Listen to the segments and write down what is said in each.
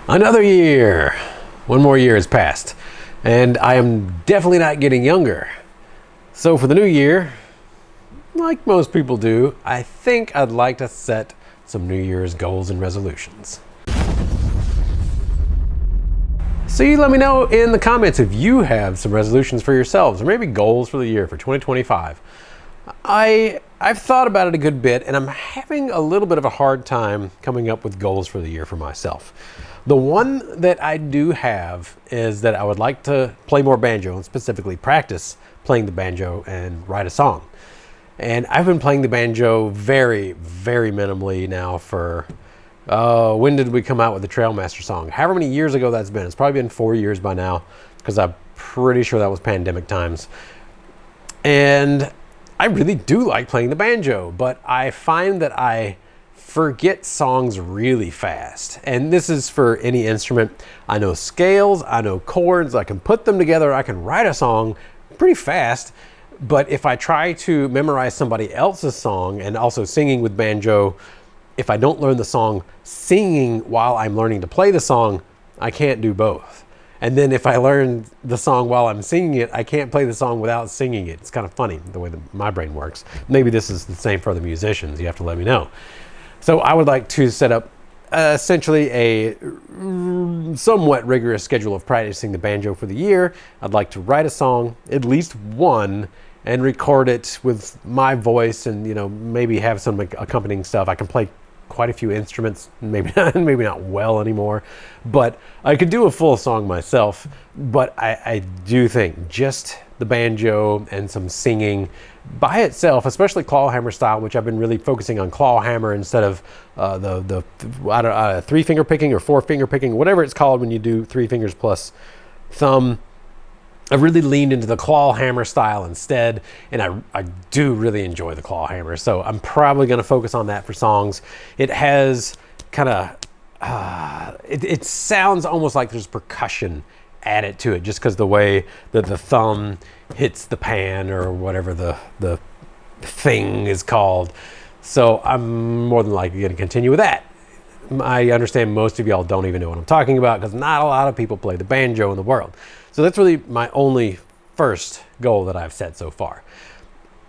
Another year. One more year has passed, and I am definitely not getting younger. So for the new year, like most people do, I think I'd like to set some New Year's goals and resolutions. So you let me know in the comments if you have some resolutions for yourselves, or maybe goals for the year for 2025. I've thought about it a good bit, and I'm having a little bit of a hard time coming up with goals for the year for myself. The one that I do have is that I would like to play more banjo, and specifically practice playing the banjo and write a song. And I've been playing the banjo very, very minimally now for, when did we come out with the Trailmaster song? However many years ago that's been. It's probably been 4 years by now, because I'm pretty sure that was pandemic times. And I really do like playing the banjo, but I find that I forget songs really fast. And this is for any instrument. I know scales, I know chords, I can put them together, I can write a song pretty fast. But if I try to memorize somebody else's song and also singing with banjo, if I don't learn the song singing while I'm learning to play the song, I can't do both. And then if I learn the song while I'm singing it, I can't play the song without singing it. It's kind of funny the way that my brain works. Maybe this is the same for the musicians. You have to let me know. So I would like to set up essentially a somewhat rigorous schedule of practicing the banjo for the year. I'd like to write a song, at least one, and record it with my voice, and maybe have some accompanying stuff. I can play quite a few instruments, maybe not well anymore, but I could do a full song myself. But I do think just the banjo and some singing by itself, especially clawhammer style, which I've been really focusing on clawhammer instead of the three finger picking or four finger picking, whatever it's called when you do 3 fingers plus thumb. I've really leaned into the clawhammer style instead, and I do really enjoy the clawhammer. So I'm probably going to focus on that for songs. It has kind of, it sounds almost like there's percussion added to it, just because the way that the thumb hits the pan or whatever the thing is called. So I'm more than likely going to continue with that. I understand most of y'all don't even know what I'm talking about, because not a lot of people play the banjo in the world. So that's really my only first goal that I've set so far.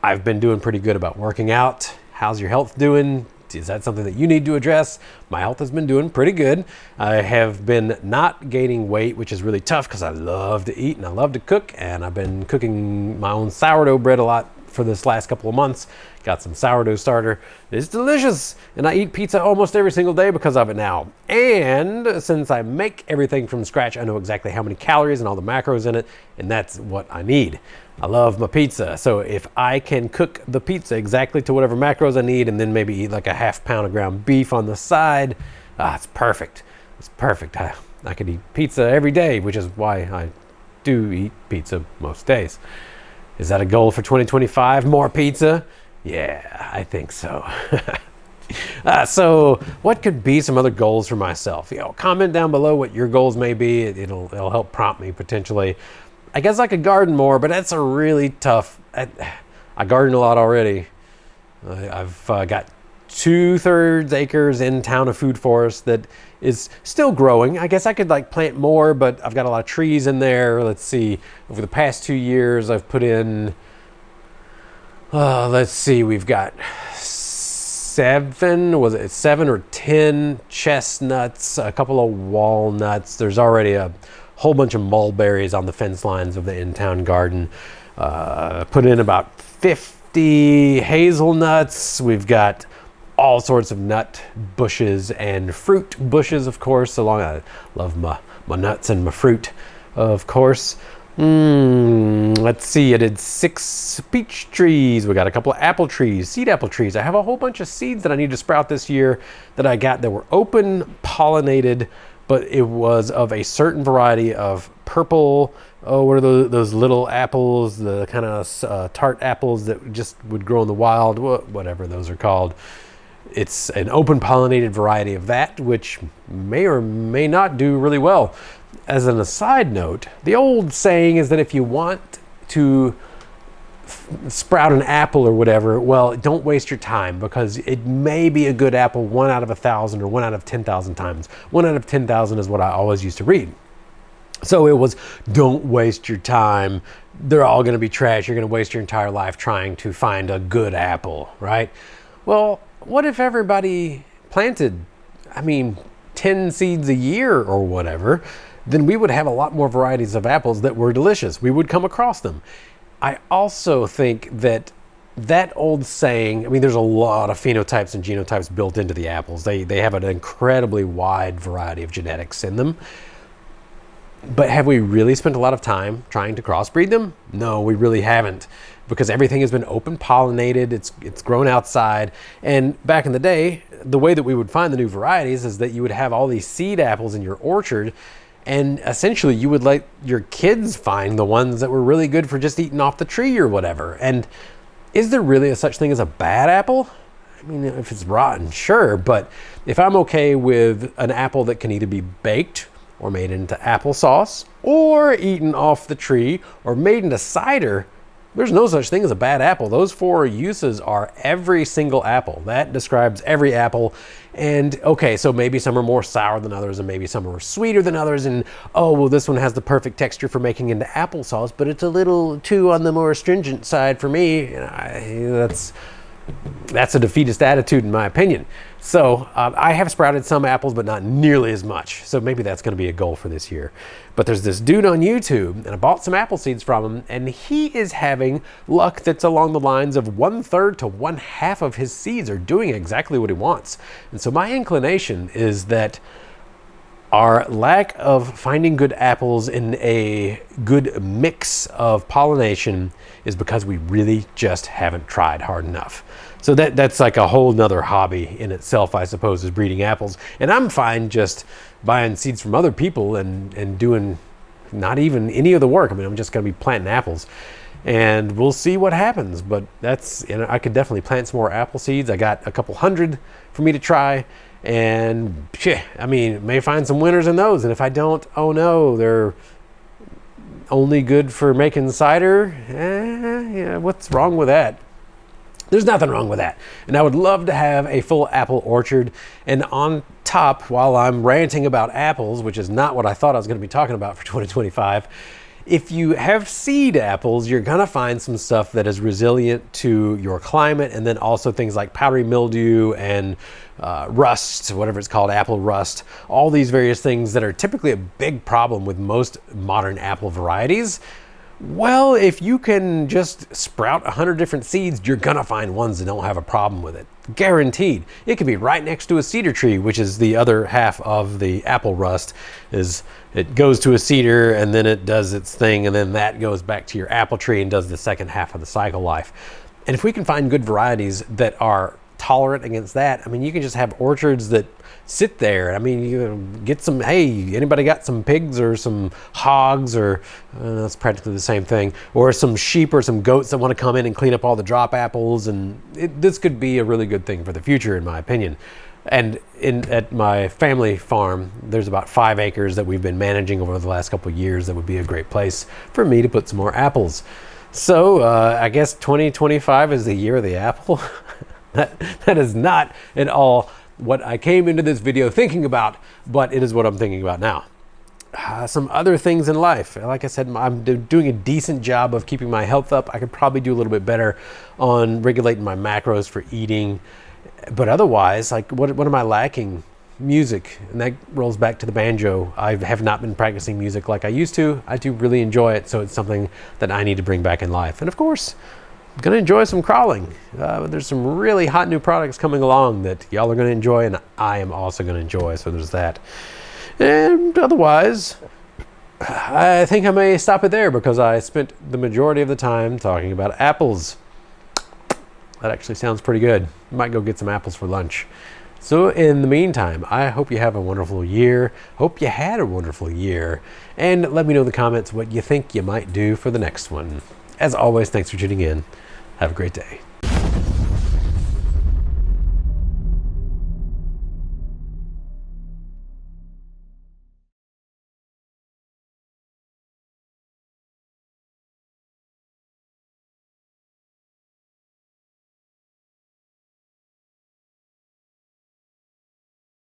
I've been doing pretty good about working out. How's your health doing? Is that something that you need to address? My health has been doing pretty good. I have been not gaining weight, which is really tough because I love to eat and I love to cook. And I've been cooking my own sourdough bread a lot for this last couple of months. Got some sourdough starter. It's delicious. And I eat pizza almost every single day because of it now. And since I make everything from scratch, I know exactly how many calories and all the macros in it. And that's what I need. I love my pizza. So if I can cook the pizza exactly to whatever macros I need, and then maybe eat like a ½ pound of ground beef on the side, it's perfect. It's perfect. I could eat pizza every day, which is why I do eat pizza most days. Is that a goal for 2025? More pizza? Yeah, I think so. So what could be some other goals for myself? Comment down below what your goals may be. It'll help prompt me potentially. I guess I could garden more, but that's a really tough. I garden a lot already. I've got 2/3 acres in town of food forest that is still growing. I guess I could plant more, but I've got a lot of trees in there. Let's see. Over the past 2 years, I've put in, let's see, we've got 7 or 10 chestnuts, a couple of walnuts. There's already a whole bunch of mulberries on the fence lines of the in-town garden. Put in about 50 hazelnuts. We've got all sorts of nut bushes and fruit bushes, of course. I love my nuts and my fruit, of course. Let's see, I did 6 peach trees. We got a couple of apple trees, seed apple trees. I have a whole bunch of seeds that I need to sprout this year that I got that were open pollinated, but it was of a certain variety of purple, what are those little apples, the kind of tart apples that just would grow in the wild, whatever those are called. It's an open pollinated variety of that, which may or may not do really well. As an aside note, the old saying is that if you want to sprout an apple or whatever, well, don't waste your time, because it may be a good apple 1 out of 1,000 or 1 out of 10,000 times. 1 out of 10,000 is what I always used to read. So it was, don't waste your time. They're all going to be trash. You're going to waste your entire life trying to find a good apple, right? Well, what if everybody planted, 10 seeds a year or whatever? Then we would have a lot more varieties of apples that were delicious. We would come across them. I also think that old saying, there's a lot of phenotypes and genotypes built into the apples. They have an incredibly wide variety of genetics in them. But have we really spent a lot of time trying to crossbreed them? No, we really haven't, because everything has been open pollinated. It's grown outside. And back in the day, the way that we would find the new varieties is that you would have all these seed apples in your orchard, and essentially you would let your kids find the ones that were really good for just eating off the tree or whatever. And is there really a such thing as a bad apple? If it's rotten, sure. But if I'm okay with an apple that can either be baked or made into applesauce or eaten off the tree or made into cider, there's no such thing as a bad apple. Those 4 uses are every single apple. That describes every apple. And okay, so maybe some are more sour than others, and maybe some are sweeter than others, and oh, well, this one has the perfect texture for making into applesauce, but it's a little too on the more astringent side for me. That's a defeatist attitude, in my opinion. So I have sprouted some apples, but not nearly as much. So maybe that's going to be a goal for this year. But there's this dude on YouTube, and I bought some apple seeds from him, and he is having luck that's along the lines of 1/3 to 1/2 of his seeds are doing exactly what he wants. And so my inclination is that our lack of finding good apples in a good mix of pollination is because we really just haven't tried hard enough. So that's like a whole nother hobby in itself, I suppose, is breeding apples. And I'm fine just buying seeds from other people and doing not even any of the work. I'm just going to be planting apples, and we'll see what happens. But I could definitely plant some more apple seeds. I got a couple hundred for me to try. And may find some winners in those. And if I don't, oh no, they're only good for making cider. What's wrong with that? There's nothing wrong with that. And I would love to have a full apple orchard. And on top, while I'm ranting about apples, which is not what I thought I was going to be talking about for 2025, if you have seed apples, you're going to find some stuff that is resilient to your climate, and then also things like powdery mildew and rust, whatever it's called, apple rust, all these various things that are typically a big problem with most modern apple varieties. Well, if you can just sprout 100 different seeds, you're going to find ones that don't have a problem with it. Guaranteed. It can be right next to a cedar tree, which is the other half of the apple rust. Is it goes to a cedar, and then it does its thing, and then that goes back to your apple tree and does the second half of the cycle life. And if we can find good varieties that are tolerant against that, you can just have orchards that sit there. You get some, hey, anybody got some pigs or some hogs, or that's practically the same thing, or some sheep or some goats that want to come in and clean up all the drop apples, and this could be a really good thing for the future, in my opinion. And at my family farm, there's about 5 acres that we've been managing over the last couple of years that would be a great place for me to put some more apples. So I guess 2025 is the year of the apple. That is not at all what I came into this video thinking about, but it is what I'm thinking about now. Some other things in life. Like I said, I'm doing a decent job of keeping my health up. I could probably do a little bit better on regulating my macros for eating. But otherwise, what am I lacking? Music. And that rolls back to the banjo. I have not been practicing music like I used to. I do really enjoy it, so it's something that I need to bring back in life. And of course, I'm going to enjoy some crawling. There's some really hot new products coming along that y'all are going to enjoy, and I am also going to enjoy, so there's that. And otherwise, I think I may stop it there, because I spent the majority of the time talking about apples. That actually sounds pretty good. Might go get some apples for lunch. So in the meantime, I hope you have a wonderful year. Hope you had a wonderful year. And let me know in the comments what you think you might do for the next one. As always, thanks for tuning in. Have a great day.